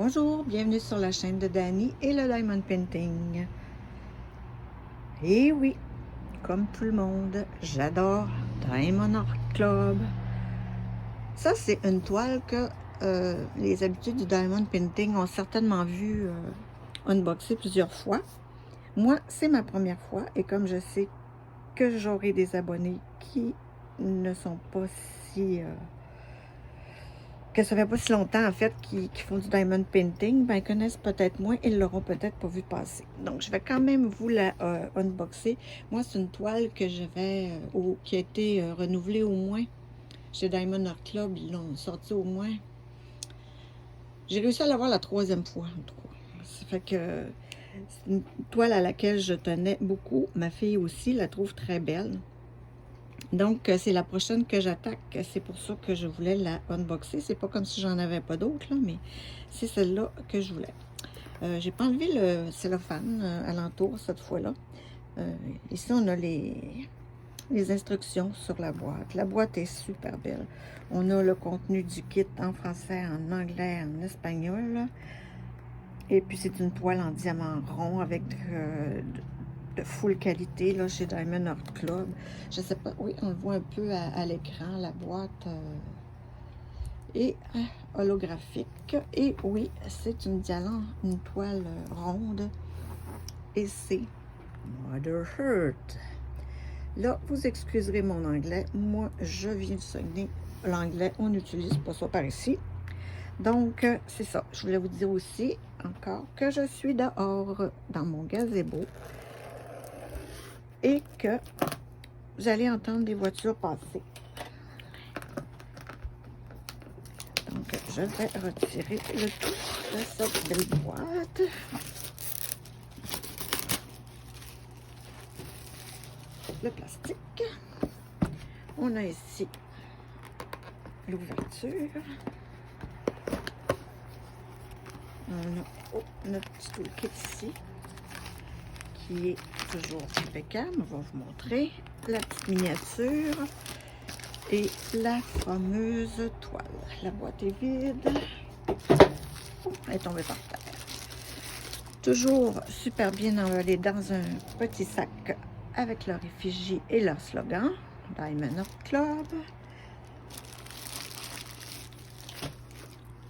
Bonjour, bienvenue sur la chaîne de Dani et le Diamond Painting. Et oui, comme tout le monde, j'adore Diamond Art Club. Ça, c'est une toile que les habitués du Diamond Painting ont certainement vu unboxer plusieurs fois. Moi, c'est ma première fois et comme je sais que j'aurai des abonnés qui ne sont pas si... que ça fait pas si longtemps, en fait, qui font du diamond painting, ben, ils connaissent peut-être moins et l'auront peut-être pas vu passer. Donc, je vais quand même vous la unboxer. Moi, c'est une toile que j'avais, qui a été renouvelée au moins. Chez Diamond Art Club, ils l'ont sorti au moins. J'ai réussi à l'avoir la 3e fois, en tout cas. Ça fait que c'est une toile à laquelle je tenais beaucoup. Ma fille aussi la trouve très belle. Donc, c'est la prochaine que j'attaque. C'est pour ça que je voulais la unboxer. C'est pas comme si j'en avais pas d'autres, là, mais c'est celle-là que je voulais. J'ai pas enlevé le cellophane alentour cette fois-là. Ici, on a les instructions sur la boîte. La boîte est super belle. On a le contenu du kit en français, en anglais, en espagnol. Et puis, c'est une toile en diamant rond avec de full qualité là, chez Diamond Art Club. Je sais pas, oui, on le voit un peu à l'écran, la boîte est holographique. Et oui, c'est une toile ronde. Et c'est Mother Earth. Là, vous excuserez mon anglais. Moi, je viens de Saguenay. L'anglais, on n'utilise pas ça par ici. Donc, c'est ça. Je voulais vous dire aussi, encore, que je suis dehors, dans mon gazebo. Et que vous allez entendre des voitures passer. Donc, je vais retirer le tout de cette belle boîte. Le plastique. On a ici l'ouverture. On a notre petit toolkit ici, qui est toujours impeccable. On va vous montrer la petite miniature et la fameuse toile. La boîte est vide. Oh, elle est tombée par terre. Toujours super bien emballée dans un petit sac avec leur effigie et leur slogan, Diamond Art Club.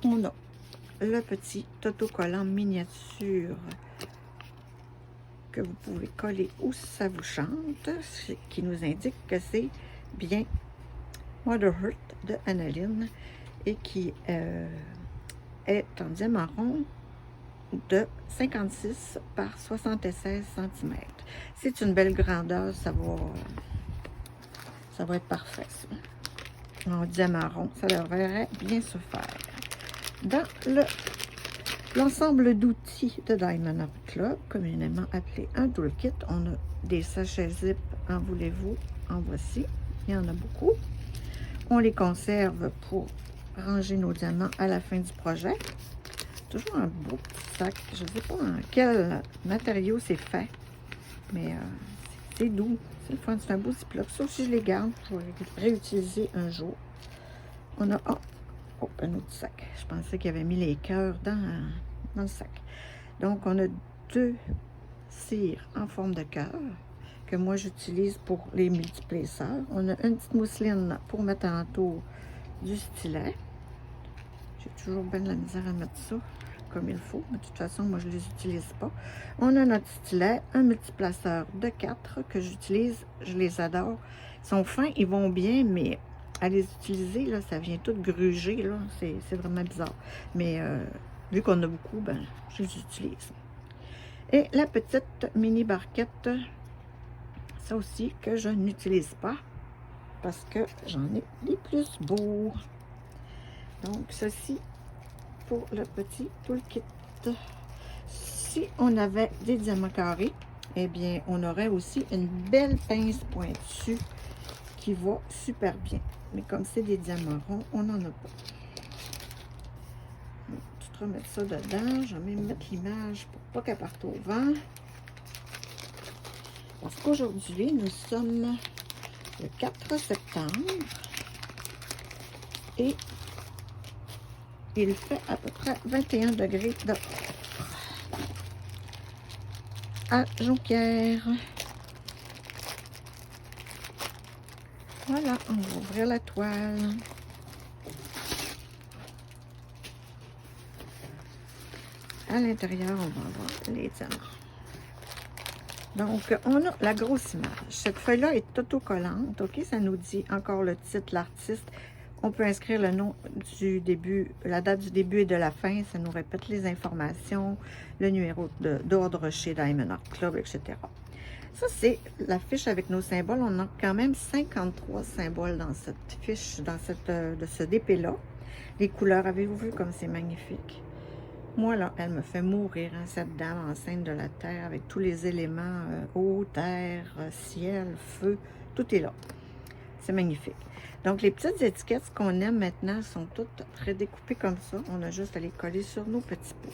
On a le petit autocollant miniature que vous pouvez coller où ça vous chante, ce qui nous indique que c'est bien Mother Earth de Annaline et qui est en diamant rond de 56 par 76 cm. C'est une belle grandeur, ça va être parfait ça. En diamant rond, ça devrait bien se faire. Dans l'ensemble d'outils de Diamond Art Club, communément appelé un toolkit, on a des sachets zip, en voulez-vous, en voici, il y en a beaucoup. On les conserve pour ranger nos diamants à la fin du projet. Toujours un beau petit sac, je ne sais pas en quel matériau c'est fait, mais c'est doux, c'est le fun, c'est un beau ziploc. Ça aussi, je les garde, je vais les réutiliser un jour. On a un autre sac. Je pensais qu'il avait mis les cœurs dans le sac. Donc, on a 2 cires en forme de cœur que moi, j'utilise pour les multiplaceurs. On a une petite mousseline pour mettre alentour du stylet. J'ai toujours bien de la misère à mettre ça comme il faut. Mais de toute façon, moi, je ne les utilise pas. On a notre stylet, un multiplaceur de 4 que j'utilise. Je les adore. Ils sont fins, ils vont bien, mais à les utiliser, là, ça vient tout gruger, là. C'est vraiment bizarre. Mais vu qu'on a beaucoup, ben, je les utilise. Et la petite mini barquette, ça aussi que je n'utilise pas parce que j'en ai des plus beaux. Donc, ceci pour le petit toolkit. Si on avait des diamants carrés, eh bien, on aurait aussi une belle pince pointue qui va super bien. Mais comme c'est des diamants ronds, on n'en a pas. On va tout remettre ça dedans. Je vais même mettre l'image pour pas qu'elle parte au vent. Parce qu'aujourd'hui, nous sommes le 4 septembre. Et Il fait à peu près 21 degrés de à Jonquière. Voilà, on va ouvrir la toile. À l'intérieur, on va avoir les diamants. Donc, on a la grosse image. Cette feuille-là est autocollante, ok? Ça nous dit encore le titre, l'artiste. On peut inscrire le nom du début, la date du début et de la fin. Ça nous répète les informations, le numéro d'ordre chez Diamond Art Club, etc. Ça, c'est la fiche avec nos symboles. On a quand même 53 symboles dans cette fiche, dans de ce DP-là. Les couleurs, avez-vous vu comme c'est magnifique? Moi, là, elle me fait mourir, hein, cette dame enceinte de la terre, avec tous les éléments, eau, terre, ciel, feu, tout est là. C'est magnifique. Donc, les petites étiquettes qu'on aime maintenant sont toutes prédécoupées comme ça. On a juste à les coller sur nos petits pots.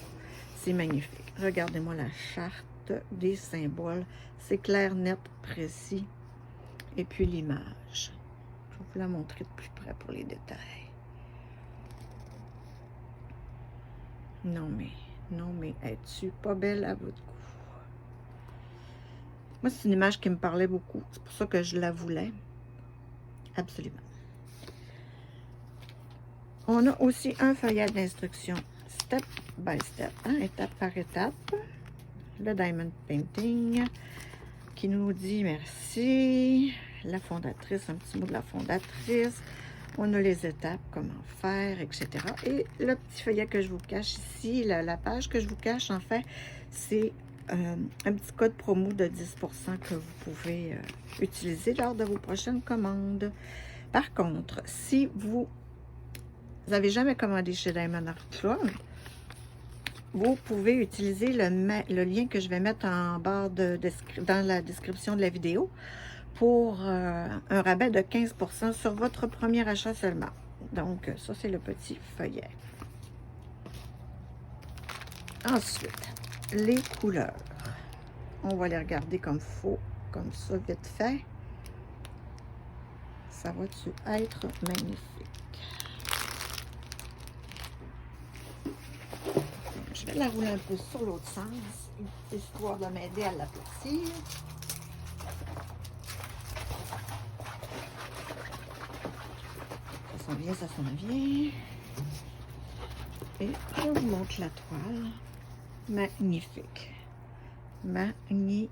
C'est magnifique. Regardez-moi la charte des symboles. C'est clair, net, précis. Et puis l'image. Je vais vous la montrer de plus près pour les détails. Non mais, es-tu pas belle à votre goût? Moi, c'est une image qui me parlait beaucoup. C'est pour ça que je la voulais. Absolument. On a aussi un feuillet d'instruction, step by step, hein, étape par étape. Le Diamond Painting, qui nous dit merci. La fondatrice, un petit mot de la fondatrice. On a les étapes, comment faire, etc. Et le petit feuillet que je vous cache ici, la page que je vous cache, en fait, c'est un petit code promo de 10% que vous pouvez utiliser lors de vos prochaines commandes. Par contre, si vous n'avez jamais commandé chez Diamond Art Club, vous pouvez utiliser le lien que je vais mettre en barre dans la description de la vidéo pour un rabais de 15% sur votre premier achat seulement. Donc, ça, c'est le petit feuillet. Ensuite, les couleurs. On va les regarder comme faux, comme ça, vite fait. Ça va-tu être magnifique? Je vais la rouler un peu sur l'autre sens, histoire de m'aider à l'aplatir. Ça s'en vient, ça s'en vient. Et je vous montre la toile. Magnifique. Magnificos.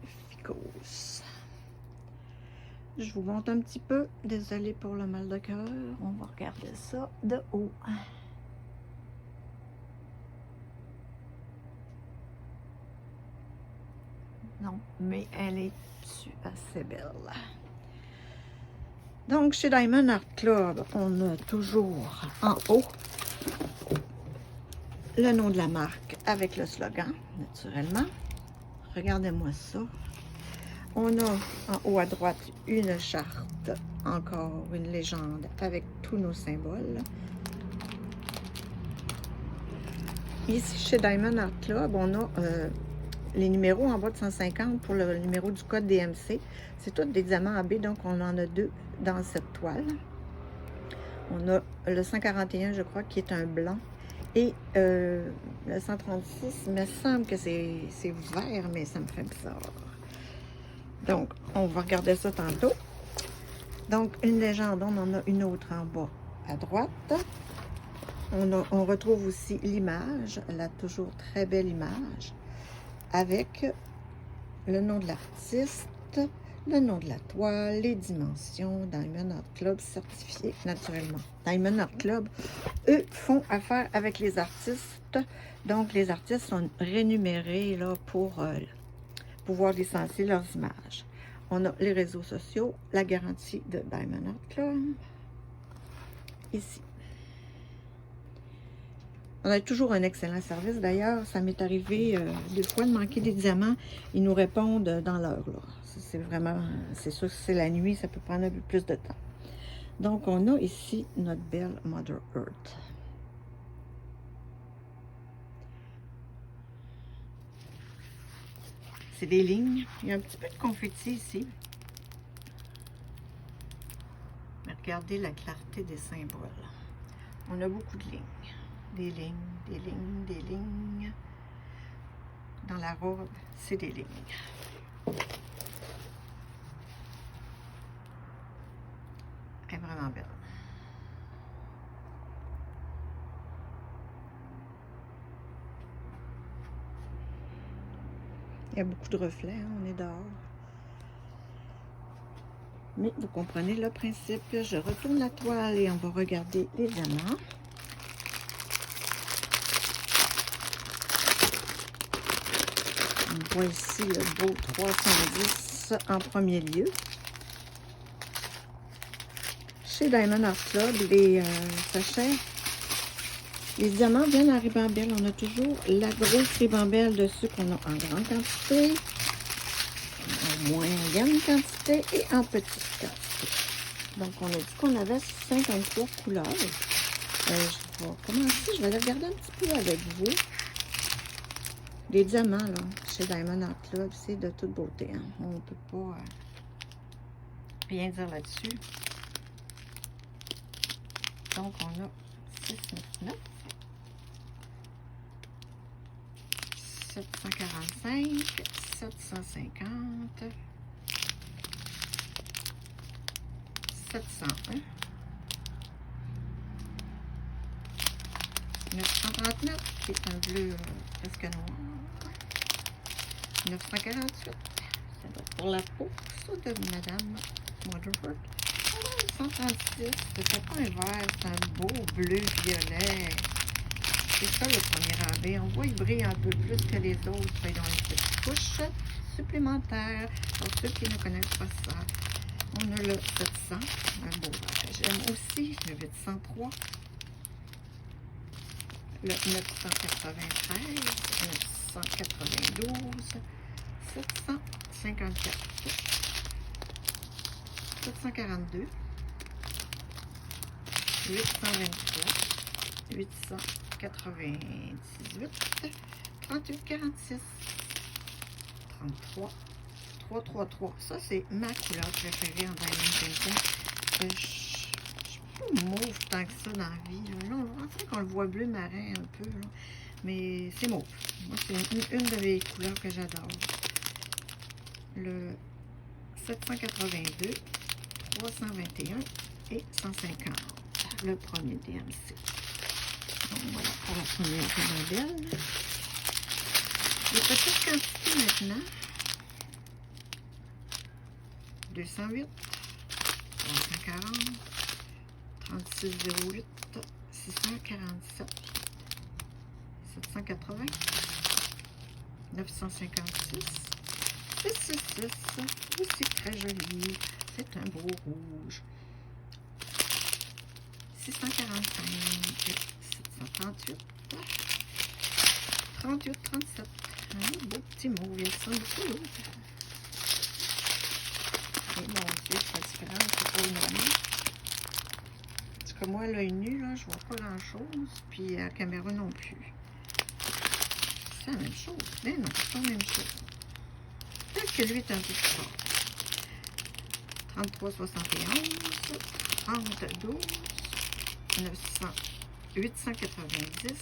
Je vous montre un petit peu. Désolée pour le mal de cœur. On va regarder ça de haut. Non, mais elle est assez belle. Donc, chez Diamond Art Club, on a toujours en haut le nom de la marque avec le slogan, naturellement. Regardez-moi ça. On a en haut à droite une charte, encore une légende avec tous nos symboles. Ici, chez Diamond Art Club, on a les numéros en bas de 150 pour le numéro du code DMC. C'est tous des diamants AB, donc on en a deux dans cette toile. On a le 141, je crois, qui est un blanc. Et le 136, il me semble que c'est vert, mais ça me fait bizarre. Donc, on va regarder ça tantôt. Donc, une légende, on en a une autre en bas à droite. On retrouve aussi l'image, la toujours très belle image, avec le nom de l'artiste, le nom de la toile, les dimensions, Diamond Art Club certifié naturellement. Diamond Art Club, eux, font affaire avec les artistes. Donc, les artistes sont rémunérés là, pour pouvoir licencier leurs images. On a les réseaux sociaux, la garantie de Diamond Art Club, ici. On a toujours un excellent service. D'ailleurs, ça m'est arrivé des fois de manquer des diamants. Ils nous répondent dans l'heure. C'est vraiment, c'est sûr que c'est la nuit, ça peut prendre un peu plus de temps. Donc, on a ici notre belle Mother Earth. C'est des lignes. Il y a un petit peu de confetti ici. Mais regardez la clarté des symboles. On a beaucoup de lignes. des lignes, des lignes, des lignes. Dans la robe, c'est des lignes. Elle est vraiment belle. Il y a beaucoup de reflets, hein, on est dehors. Mais vous comprenez le principe. Je retourne la toile et on va regarder les diamants. On voit ici le beau 310 en premier lieu. Chez Diamond Art Club, les sachets, les diamants viennent en ribambelle. On a toujours la grosse ribambelle dessus qu'on a en grande quantité, en moyenne quantité et en petite quantité. Donc, on a dit qu'on avait 53 couleurs. Je vais commencer, je vais les regarder un petit peu avec vous. Les diamants, là, chez Diamond Art Club, c'est de toute beauté. Hein. On ne peut pas rien dire là-dessus. Donc, on a 699, 745, 750, 701, 939, qui est un bleu presque noir, 948, ça doit être pour la peau, ça de Madame Waterford, 136, c'est pas un vert, c'est un beau bleu violet. C'est ça le premier rabais. On voit qu'il brille un peu plus que les autres. Ils ont une petite couche supplémentaire. Pour ceux qui ne connaissent pas ça, on a le 700, un beau vert. J'aime aussi le 803, le 993, 992, 754, 742, 823, 898, 38, 46, 33, 333. Ça, c'est ma couleur préférée en Diamond Painting. Je suis pas mauve tant que ça dans la vie. Là, on dirait qu'on le voit bleu marin un peu, là. Mais c'est mauve. Moi, c'est une de mes couleurs que j'adore. Le 782, 321 et 150. Le premier DMC. Donc, voilà pour la première ribambelle. Les petites quantités maintenant. 208, 340, 3608, 647, 780, 956, 666, aussi très joli. C'est un beau rouge. 645, 738, 38, 37. Un beau petit mot, il y a ça beaucoup l'autre. Et mon Dieu, c'est différent, c'est pas énorme. Parce que moi, l'œil nu, là, je vois pas grand chose, puis à la caméra non plus. C'est la même chose. Mais non, c'est pas la même chose. Peut-être que lui est un peu plus fort. 33, 71, 32, 900, 890,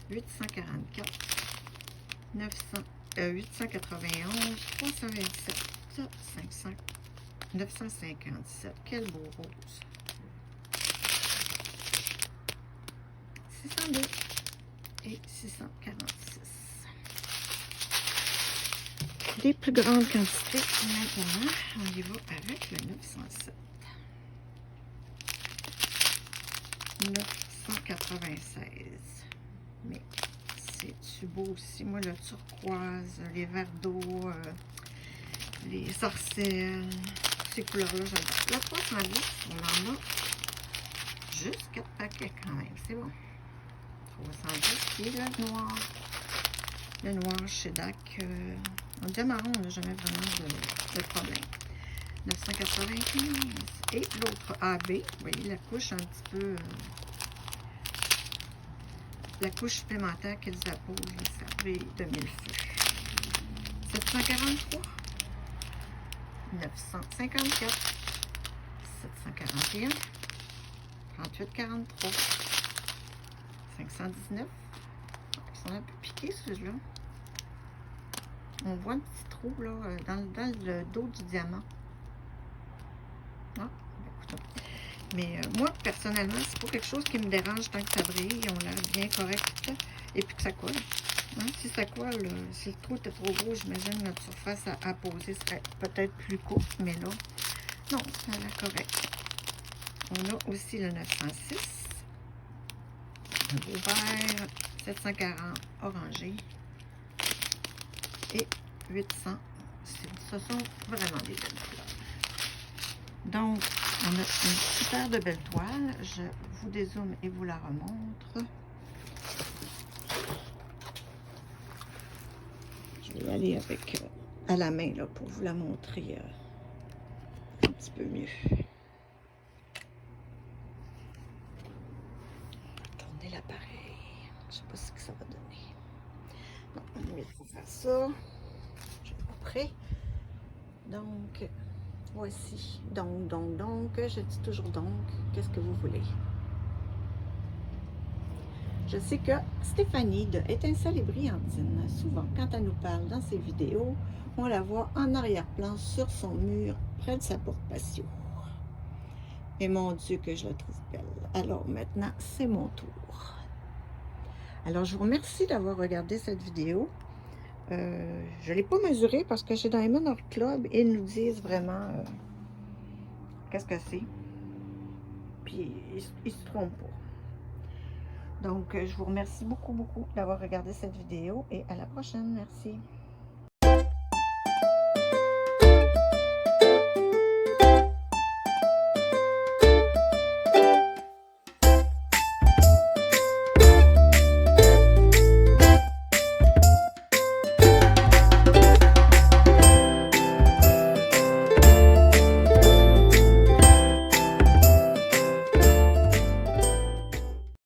844, 891, 327, 500, 957. Quel beau rose. 602 et 646. Les plus grandes quantités, maintenant, on y va avec le 907. 996. Mais c'est beau aussi. Moi, le turquoise, les verres d'eau, les sarcelles, ces couleurs-là, j'adore. La 310, on en a juste 4 paquets quand même. C'est bon. 310 et le noir. Le noir chez DAC. En diamant, on n'a jamais vraiment de problème. 995. Et l'autre AB. Vous voyez la couche un petit peu... la couche supplémentaire qu'ils apposent, les servait de mille-feux. 743. 954. 741. 3843. 519. Ils sont un peu piqués, ceux-là. On voit un petit trou là, dans le dos du diamant. Ah, écoute. Mais moi, personnellement, c'est pas quelque chose qui me dérange tant que ça brille. Ils ont l'air bien corrects. Et puis que ça colle. Hein? Si ça colle, si le trou était trop gros, j'imagine que notre surface à poser serait peut-être plus courte. Mais là, non, ça a l'air correct. On a aussi le 906. Ouvert, 740 orangé. Et 800. Ce sont vraiment des belles fleurs. Donc, on a une super de belle toile. Je vous dézoome et vous la remontre. Je vais y aller avec à la main là, pour vous la montrer un petit peu mieux. Tourner l'appareil. Je ne sais pas ce que ça va donner. Bon, on va faire ça. Je suis pas prêt. Donc, voici. Donc, je dis toujours donc. Qu'est-ce que vous voulez? Je sais que Stéphanie de Étincelle et Brillantine, souvent, quand elle nous parle dans ses vidéos, on la voit en arrière-plan sur son mur, près de sa porte patio. Et mon Dieu, que je la trouve belle. Alors maintenant, c'est mon tour. Alors, je vous remercie d'avoir regardé cette vidéo. Je ne l'ai pas mesurée parce que chez Diamond Art Club, ils nous disent vraiment qu'est-ce que c'est. Puis, ils se trompent pas. Donc, je vous remercie beaucoup d'avoir regardé cette vidéo et à la prochaine. Merci.